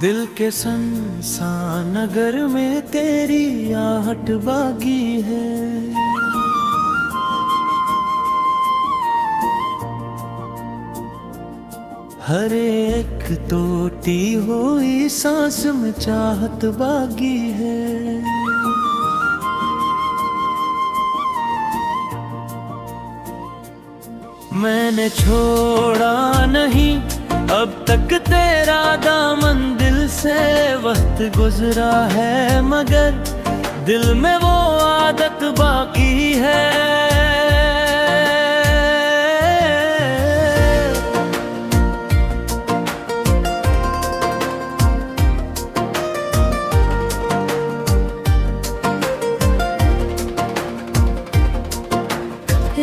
दिल के सुनसान नगर में तेरी आहट बागी है। हर एक टूटी हुई सांस में चाहत बागी है। मैंने छोड़ा नहीं अब तक तेरा दामन, दिल से वक्त गुजरा है मगर दिल में वो आदत बाकी है।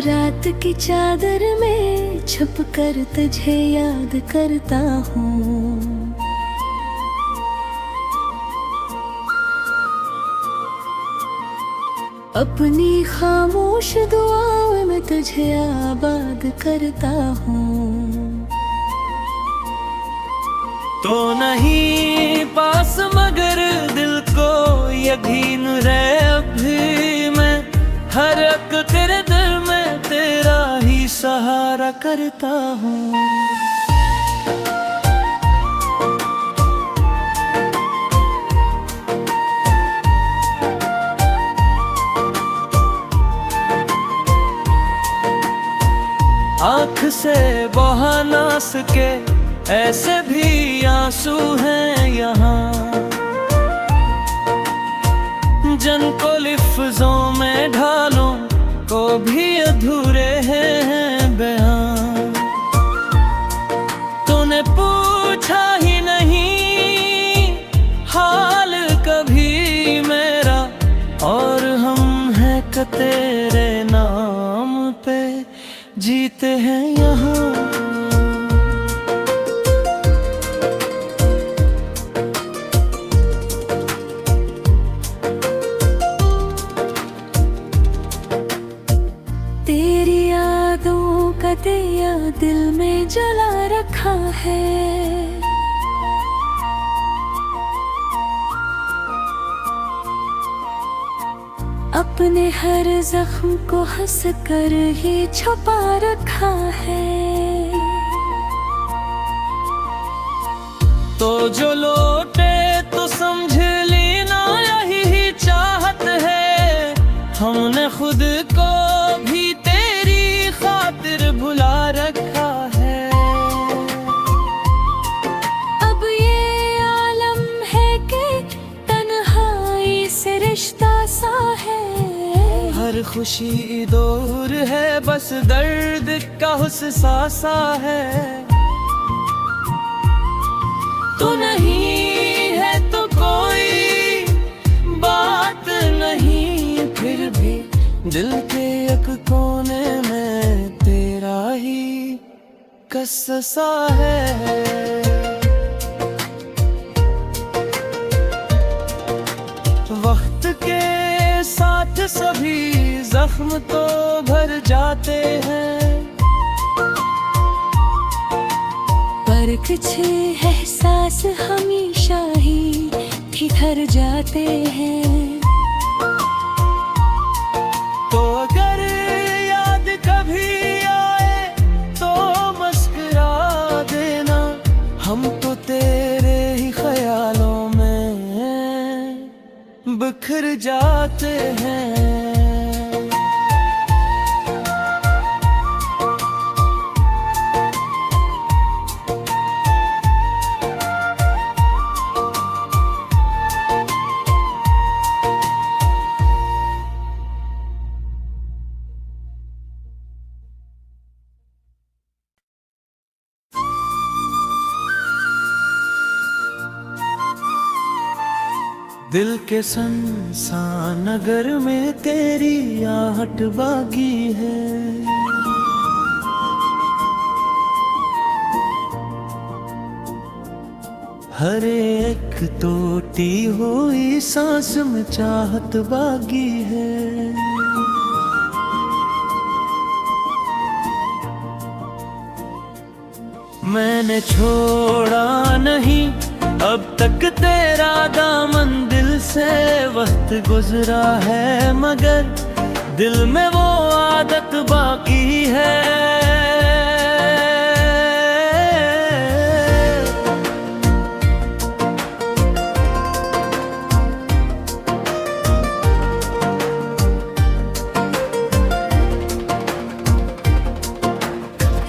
रात की चादर में छुप कर तुझे याद करता हूँ। अपनी खामोश दुआओं में तुझे आबाद करता हूँ। तो नहीं पास मगर दिल को यकीन रहे अब भी मैं हर एक तेरे दिल में तेरा ही सहारा करता हूँ। आँख से बहा ना सके ऐसे भी आंसू हैं यहाँ, जिनको लिफ्ज़ों में ढालूं को भी अधूरे हैं बयां। तूने पूछा ही नहीं हाल कभी मेरा, और हम हैं कि तेरे नाम पे जीते हैं यहाँ। तेरी यादों का दिया दिल में जला रखा है। अपने हर जख्म को हंस कर ही छुपा रखा है। तो जो लौटे तो समझ लेना यही ही चाहत है। हमने खुद को भी तेरी खातिर भुला रखा है। अब ये आलम है कि तन्हाई से रिश्ता सा है। हर खुशी दूर है बस दर्द का हुस्सा सा है। तू नहीं है तो कोई बात नहीं, फिर भी दिल के एक कोने में तेरा ही कस्सा है। वक्त के साथ सभी जख्म तो भर जाते हैं, पर कुछ एहसास हमेशा ही ठिठर जाते हैं। तो अगर याद कभी आए तो मुस्कुरा देना, हम तो तेरे ही ख्यालों में बिखर जाते हैं। दिल के सुनसान नगर में तेरी आहट बागी है। हर एक टूटी हुई सांस में चाहत बागी है। मैंने छोड़ा नहीं अब तक तेरा दामन दिल से वक्त गुजरा है, मगर दिल में वो आदत बाकी है।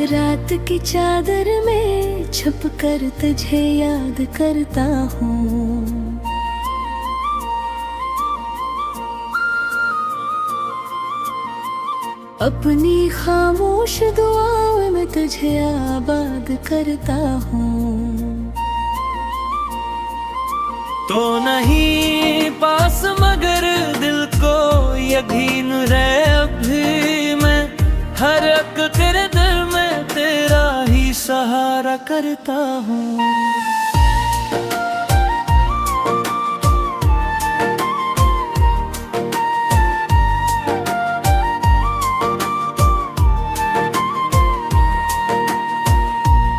रात की चादर में छुप कर तुझे याद करता हूँ। अपनी खामोश दुआओं में तुझे आबाद करता हूँ। तो नहीं पास मगर दिल को यकीन रहे अब भी मैं हर एक तेरे दिल में तेरा ही सहारा करता हूँ।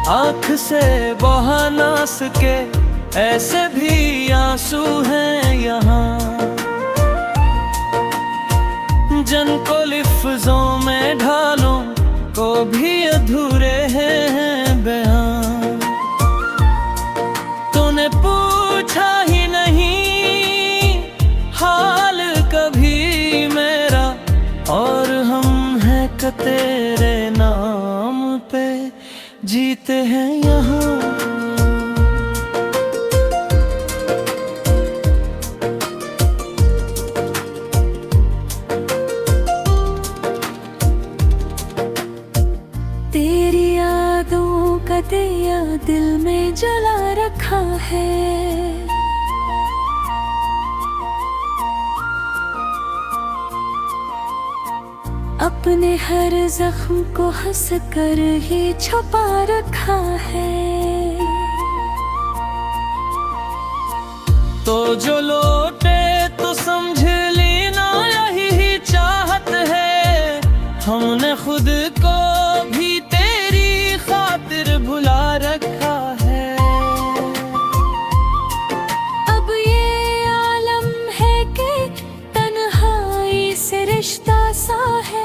आँख से बहा ना सके ऐसे भी आंसू हैं यहाँ, जिनको लिफ्ज़ों में ढालों को भी अधूरे हैं बयां। तूने पूछा ही नहीं हाल कभी मेरा, और हम हैं कि तेरे नाम पे जीते हैं यहाँ। तेरी यादों का दिया दिल में जला रखा है। अपने हर जख्म को हंस कर ही छुपा रखा है। तो जो लौटे तो समझ लेना यही ही चाहत है, हमने खुद को भी तेरी खातिर भुला रखा है। अब ये आलम है कि तन्हाई से रिश्ता सा है।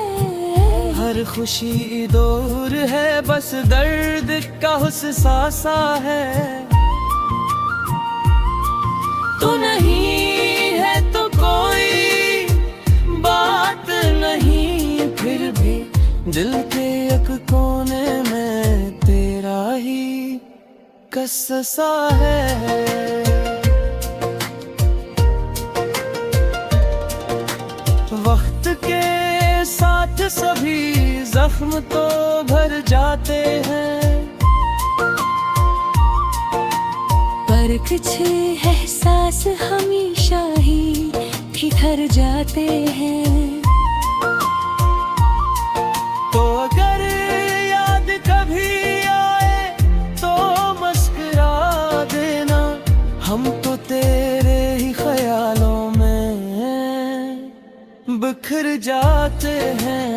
हर खुशी दूर है बस दर्द का हुस्सा सा है। तू नहीं है तो कोई बात नहीं, फिर भी दिल के एक कोने में तेरा ही कस्सा है। वक्त के साथ सभी जख्म तो भर जाते हैं, पर कुछ एहसास हमेशा ही ठिठर जाते हैं। तो अगर याद कभी आए तो मुस्कुरा देना, हम तो तेरे ही ख्यालों में बिखर जाते हैं।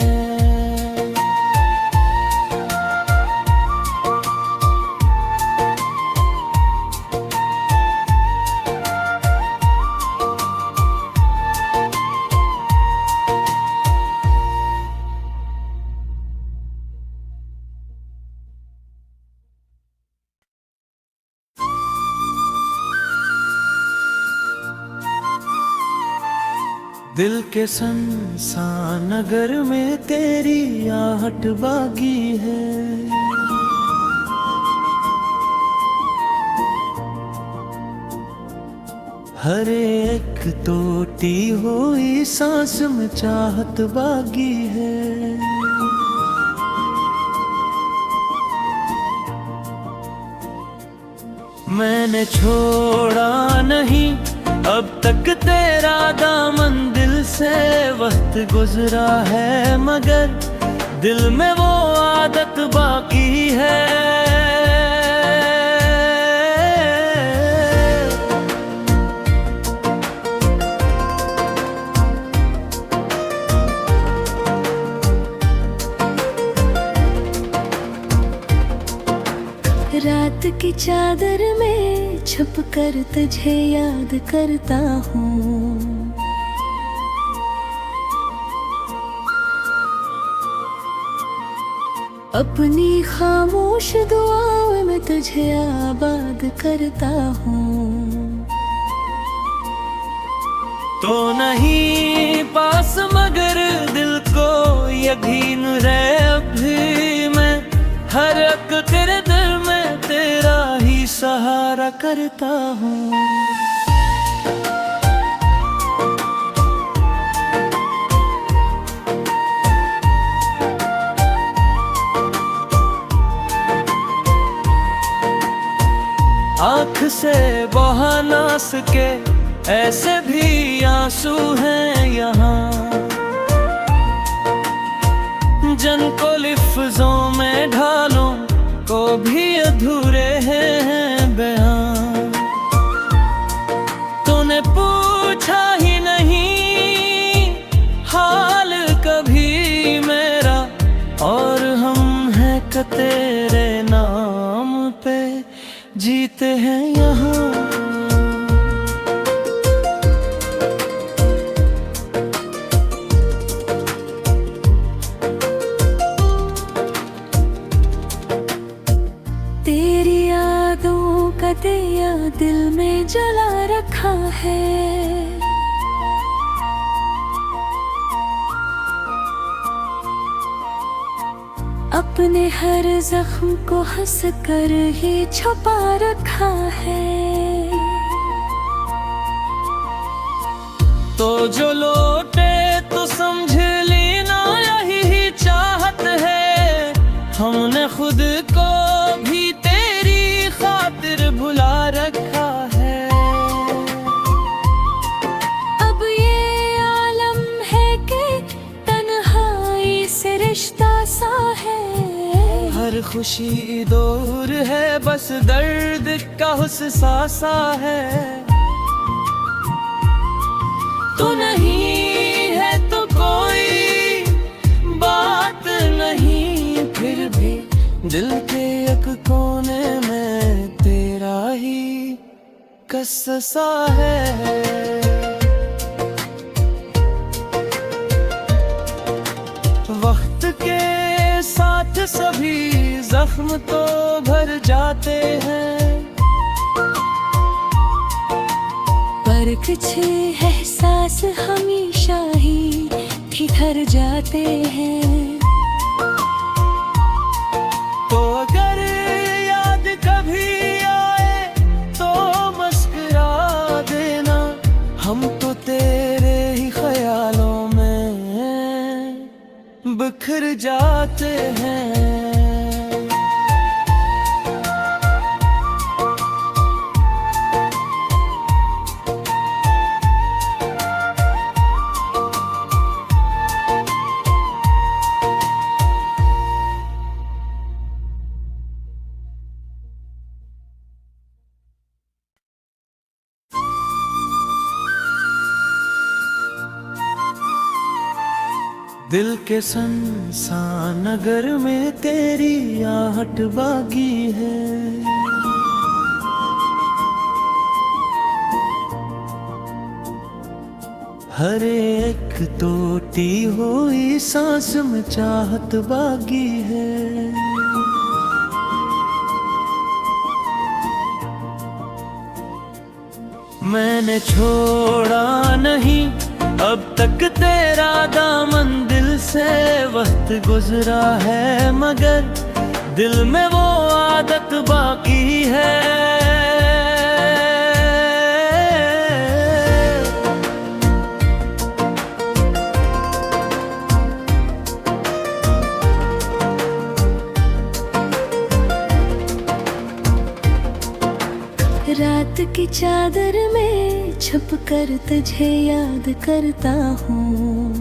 दिल के संसान नगर में तेरी आहट बागी है। हर एक टूटी हुई सांस में चाहत बागी है। मैंने छोड़ा नहीं अब तक तेरा दामन, दिल से वक्त गुजरा है मगर दिल में वो आदत बाकी है। रात की चादर में छुप कर तुझे याद करता हूँ। अपनी खामोश दुआओं में तुझे आबाद करता हूँ। तो नहीं पास मगर दिल को यकीन रहे अब भी मैं हर एक तेरे दिल में तेरा ही सहारा करता हूँ। आँख से बहा ना सके ऐसे भी आंसू हैं यहाँ, जिनको लिफ्ज़ों में ढालो को भी अधूरे हैं बयां। तूने पूछा ही नहीं हाल कभी मेरा, और हम हैं कि तेरे नाम पे जीते हैं यहाँ। तेरी यादों का दिया दिल में जला रखा है। अपने हर जख्म को हंस कर ही छुपा रखा है। तो जो लौटे तो समझ लेना यही ही चाहत है। हमने खुद को भी तेरी खातिर भुला रखा है। अब ये आलम है कि तन्हाई से रिश्ता सा है। हर खुशी दूर है बस दर्द का हुस्सा सा है। तू नहीं है तो कोई बात नहीं, फिर भी दिल के एक कोने में तेरा ही कस्सा है। वक्त के साथ सभी जख्म तो भर जाते हैं, पर कुछ एहसास हमेशा ही ठिठर जाते हैं। तो अगर याद कभी आए तो मुस्कुरा देना, हम तो तेरे ही ख्यालों में बिखर जाते हैं। दिल के सुनसान नगर में तेरी आहट बागी है। हर एक टूटी हुई सांस में चाहत बागी है। मैंने छोड़ा नहीं अब तक तेरा दामन, दिल से वक्त गुजरा है मगर दिल में वो आदत बाकी है। रात की चादर में छुप कर तुझे याद करता हूँ।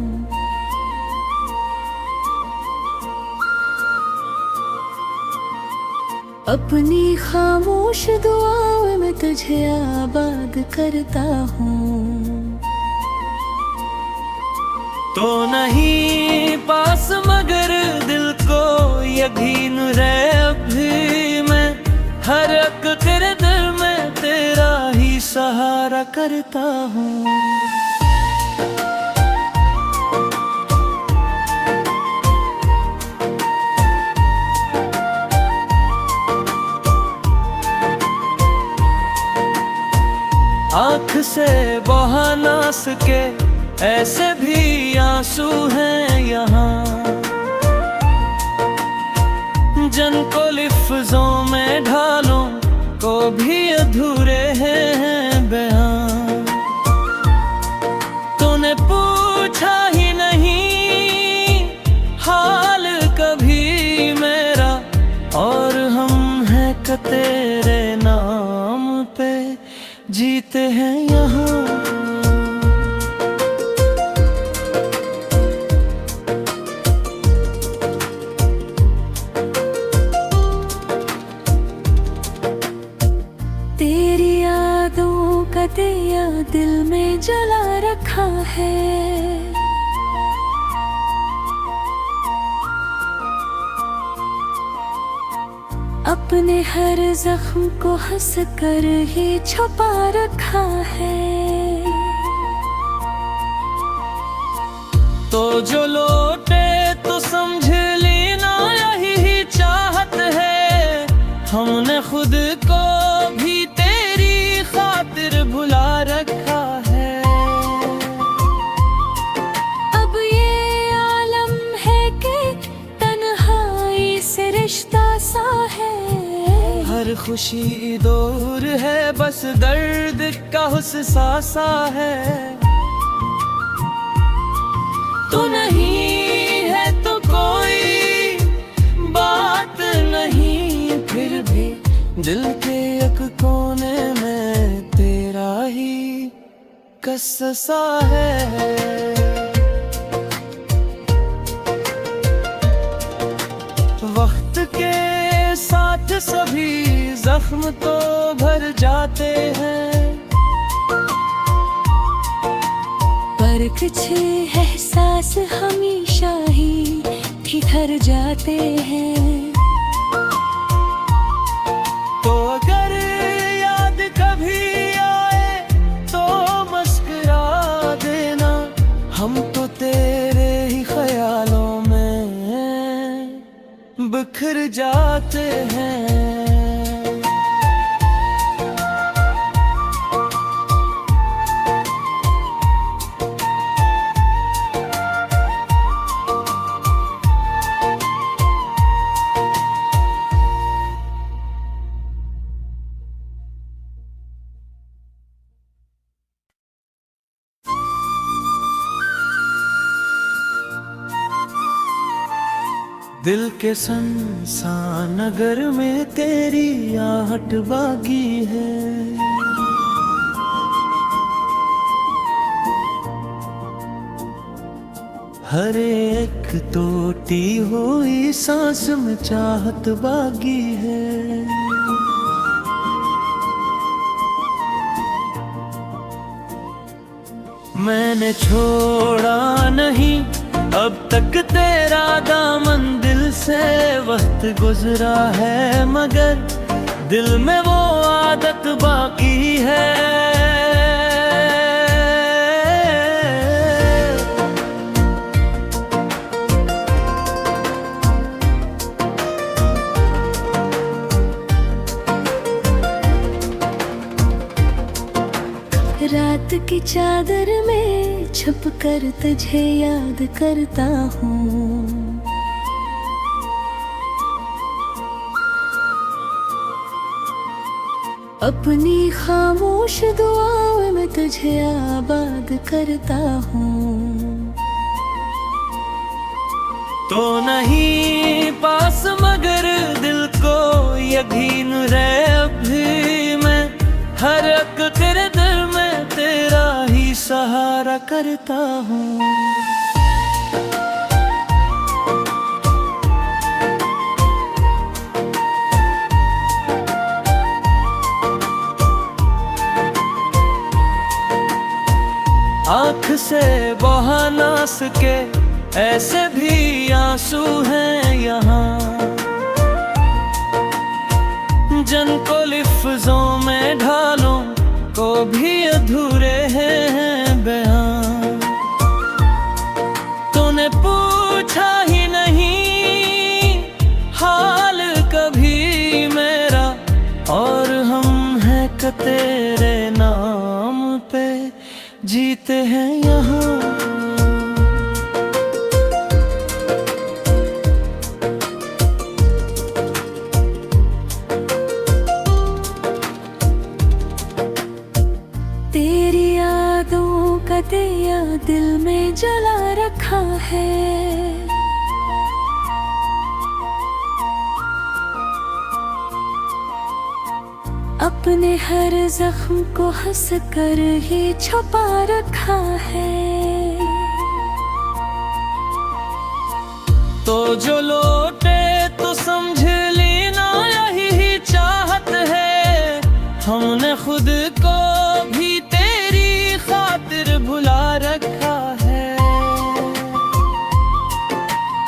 अपनी खामोश दुआओं में तुझे आबाद करता हूँ। तो नहीं पास मगर दिल को यकीन रहे अब भी मैं करता हूँ। आँख से बहा ना सके ऐसे भी आंसू हैं यहाँ, जिनको लिफ्ज़ों में ढालूं को भी अधूरे हैं बयां। तूने पूछा ही नहीं हाल कभी मेरा, और हम हैं कि तेरे नाम पे जीते हैं यहाँ। तेरी यादों का दिया दिल में जला रखा है, अपने हर जख्म को हंस कर ही छुपा रखा है। तो जो लौटे तो समझ लेना यही ही चाहत है, हमने खुद को भी तेरी खातिर भुला रखा है। अब ये आलम है कि तन्हाई से रिश्ता सा है, हर खुशी दूर है बस दर्द का हुस्सा सा है। तू नहीं है तो कोई बात नहीं, फिर भी दिल के एक कोने में तेरा ही कस्सा है। वक्त के साथ सभी जख्म तो भर जाते हैं, पर कुछ एहसास हमेशा ही ठिठर जाते हैं। तो अगर याद कभी आए तो मुस्कुरा देना, हम तो तेरे ही ख्यालों में बिखर जाते हैं। दिल के सुनसान नगर में तेरी आहट बागी है, हर एक टूटी हुई सांस में चाहत बागी है। मैंने छोड़ा नहीं अब तक तेरा दामन दिल से, वक्त गुजरा है मगर दिल में वो आदत बाकी है। रात की चादर में छुप कर तुझे याद करता हूँ, अपनी खामोश दुआओं में तुझे आबाद करता हूँ। तो नहीं पास मगर दिल को यकीन रहे अब भी मैं, हर एक तेरे दिल में तेरा ही सहारा करता हूँ। आँख से बहा ना सके ऐसे भी आंसू हैं यहाँ, जिनको लिफ्ज़ों में ढालूं को भी अधूरे तेरे नाम पे जीते हैं यहाँ। तेरी यादों का दिया दिल में जला रखा है। अपने हर जख्म को हंस कर ही छुपा रखा है। तो जो लौटे तो समझ लेना यही ही चाहत है। हमने खुद को भी तेरी खातिर भुला रखा है।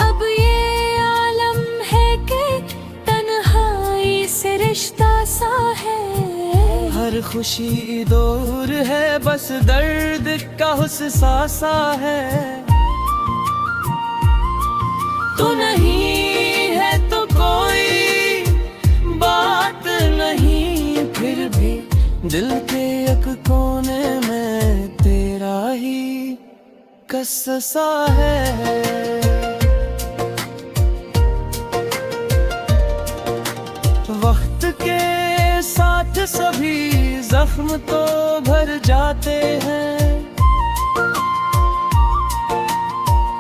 अब ये आलम है कि तन्हाई से रिश्ता सा है। हर खुशी दूर है, बस दर्द का हुस्सा सा है। तू नहीं है तो कोई बात नहीं, फिर भी दिल के एक कोने में तेरा ही कस्सा है। वक्त के साथ सभी जख्म तो भर जाते हैं,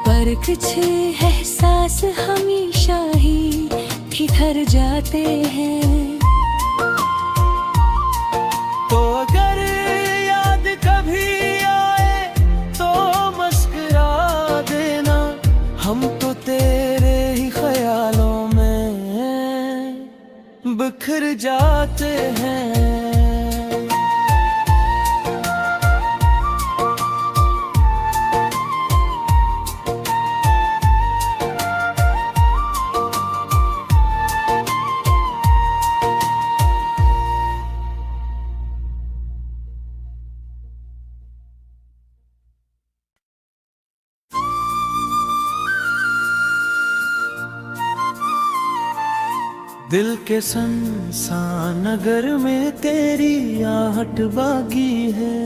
पर कुछ एहसास हमेशा ही ठिठर जाते हैं। तो अगर याद कभी आए तो मुस्कुरा देना। हम तो तेरे ही ख्यालों में बिखर जाते हैं। दिल के सुनसान नगर में तेरी आहट बागी है।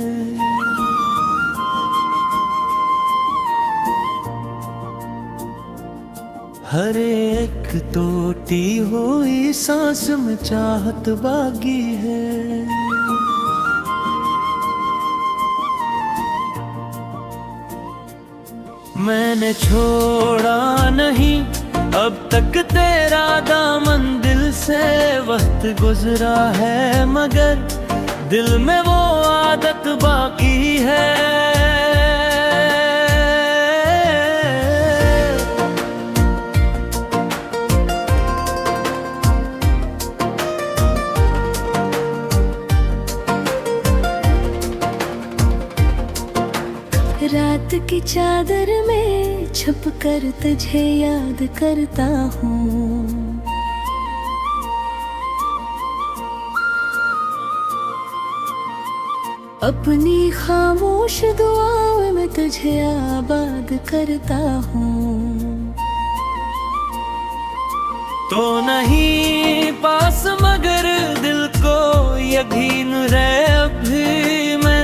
हर एक टूटी हुई सांस में चाहत बागी है। मैंने छोड़ा नहीं अब तक तेरा दामन, दिल से वक्त गुजरा है मगर दिल में वो आदत बाकी है। रात की चादर में छुप कर तुझे याद करता हूँ। अपनी खामोश दुआओं में तुझे आबाद करता हूँ। तो नहीं पास मगर दिल को यकीन रहे अब भी मैं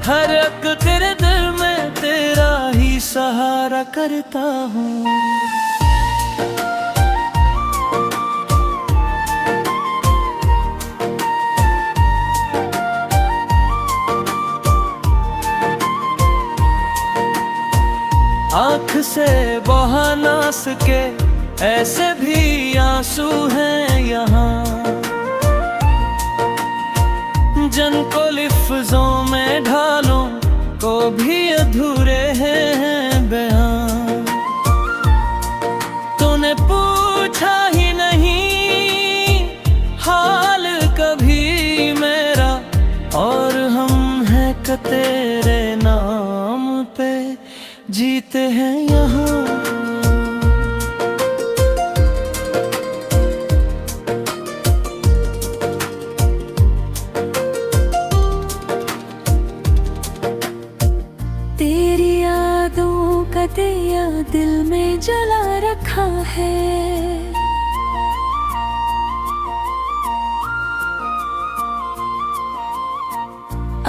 हर एक तेरे दिल में तेरा ही सहारा करता हूँ। आँख से बहा ना सके ऐसे भी आंसू हैं यहाँ, जिनको लिफ्ज़ों में ढालूं को भी अधूरे हैं बयां। तूने पूछा ही नहीं हाल कभी मेरा, और हम हैं कि तेरे नाम पे जीते हैं यहाँ। तेरी यादों का दिया दिल में जला रखा है।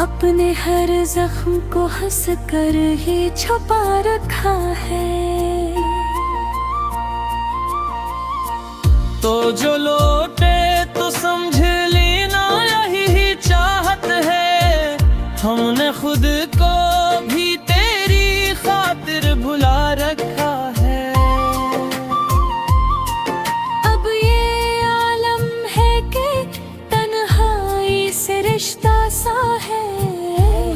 अपने हर जख्म को हंस कर ही छुपा रखा है। तो जो लौटे तो समझ लेना यही चाहत है, हमने खुद को भी तेरी खातिर भुला रखा है। अब ये आलम है कि तन्हाई से रिश्ता सा है,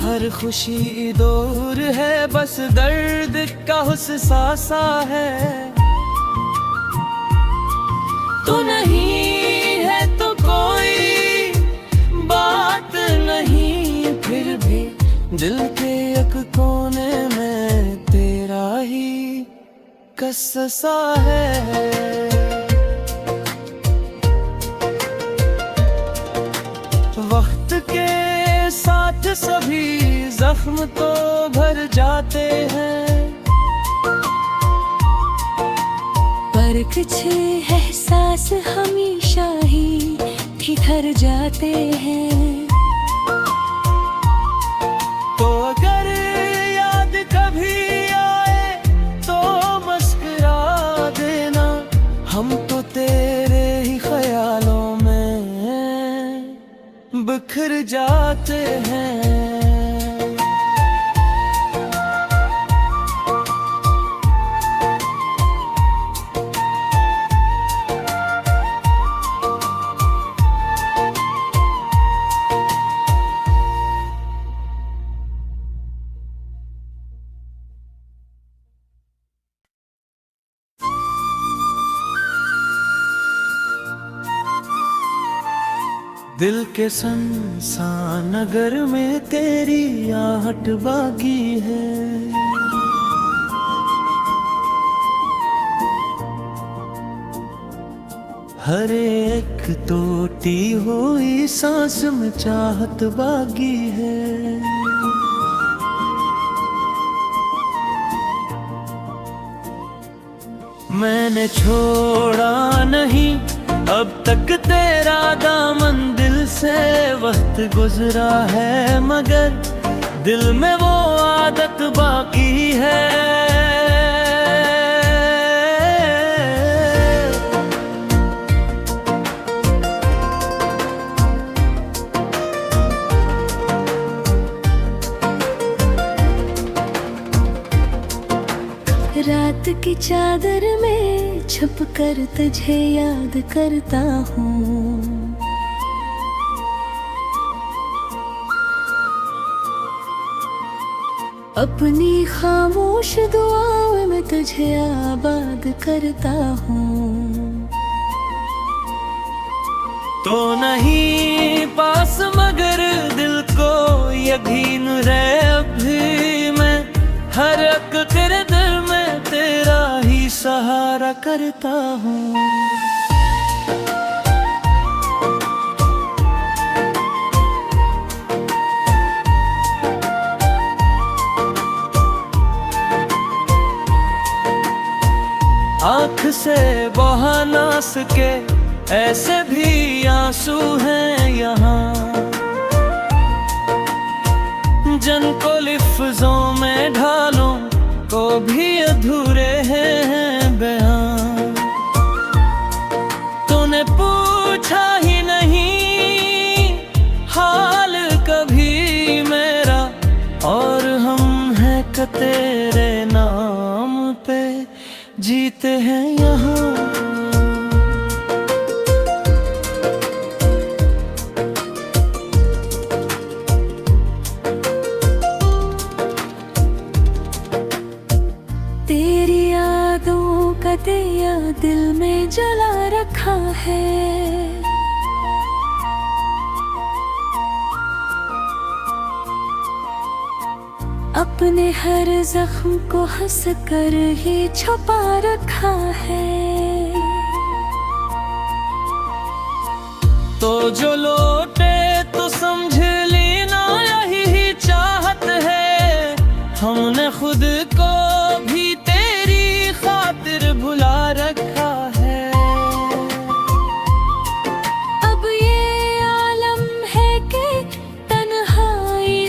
हर खुशी दूर है बस दर्द का हुस्सा सा है। तू नहीं है तो कोई बात नहीं, फिर भी दिल के एक कोने में तेरा ही कस्सा है। वक्त के साथ सभी जख्म तो भर जाते हैं, पर कुछ एहसास हमेशा ही ठिठर जाते हैं। तो अगर याद कभी आए तो मुस्कुरा देना, हम तो तेरे ही ख्यालों में बिखर जाते हैं। दिल के सुनसान नगर में तेरी आहट बागी है, हर एक टूटी हुई सांस में चाहत बागी है। मैंने छोड़ा नहीं अब तक तेरा दामन दिल से, वक्त गुजरा है मगर दिल में वो आदत बाकी है। रात की चादर में छुप कर तुझे याद करता हूँ, अपनी खामोश दुआओं में तुझे आबाद करता हूँ। तो नहीं पास मगर दिल को यकीन रहे अब भी मैं, हर एक तेरे दिल में तेरा ही सहारा करता हूँ। आँख से बहा ना सके ऐसे भी आंसू हैं यहाँ, जिनको लिफ्ज़ों में ढालूं को भी अधूरे हैं बयां। तूने पूछा ही नहीं हाल कभी मेरा, और हम हैं कि तेरे नाम पे जीते हैं यहाँ। तेरी यादों का दिया दिल में जला रखा है, अपने हर जख्म को हंस कर ही छुपा रखा है। तो जो लौटे तो समझ लेना यही चाहत है, हमने खुद को भी तेरी खातिर भुला रखा है। अब ये आलम है कि तन्हाई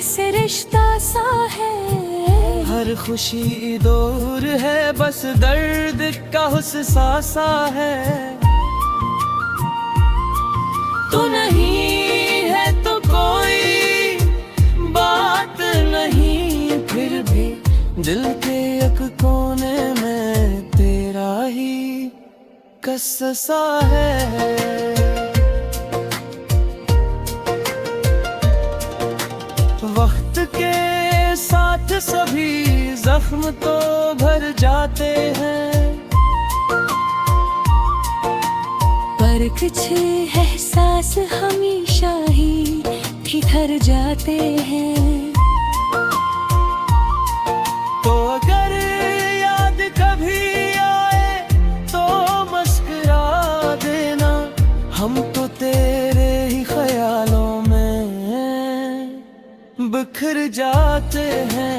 खुशी दूर है, बस दर्द का हुस्सा सा है। तू नहीं है तो कोई बात नहीं, फिर भी दिल के एक कोने में तेरा ही कस्सा है। वक्त के साथ सभी जख्म तो भर जाते हैं, पर कुछ एहसास हमेशा ही ठिठर जाते हैं। तो अगर याद कभी आए तो मुस्कुरा देना, हम तो तेरे ही ख्यालों में बिखर जाते हैं।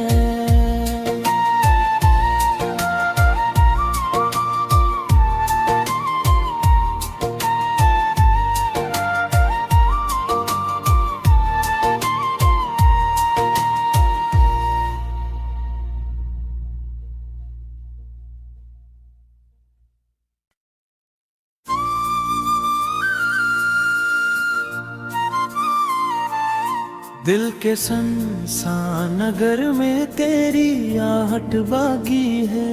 दिल के सुनसान नगर में तेरी आहट बागी है।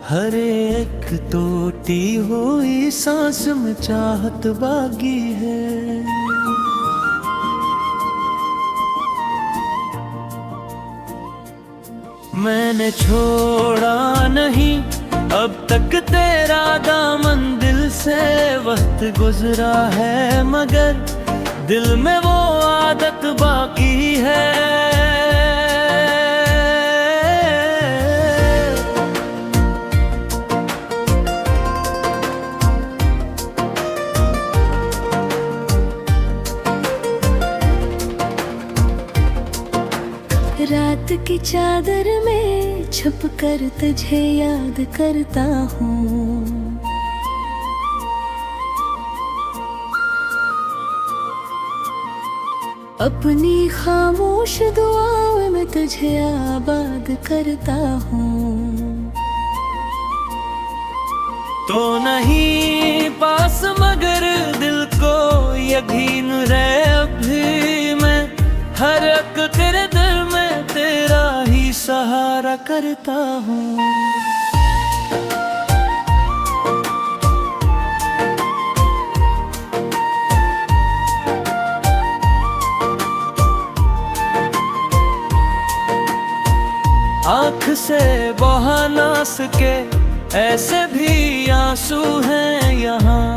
हर एक टूटी हुई सांस में चाहत बागी है। मैंने छोड़ा नहीं अब तक तेरा दामन, दिल से वक्त गुजरा है मगर दिल में वो आदत बाकी है। रात की चादर में छुप कर तुझे याद करता हूँ। अपनी खामोश दुआओं में तुझे आबाद करता हूँ। तो नहीं पास मगर दिल को यकीन रहे अब भी मैं हर एक तेरे दिल में तेरा ही सहारा करता हूँ। आँख से बहा ना सके ऐसे भी आंसू हैं यहाँ,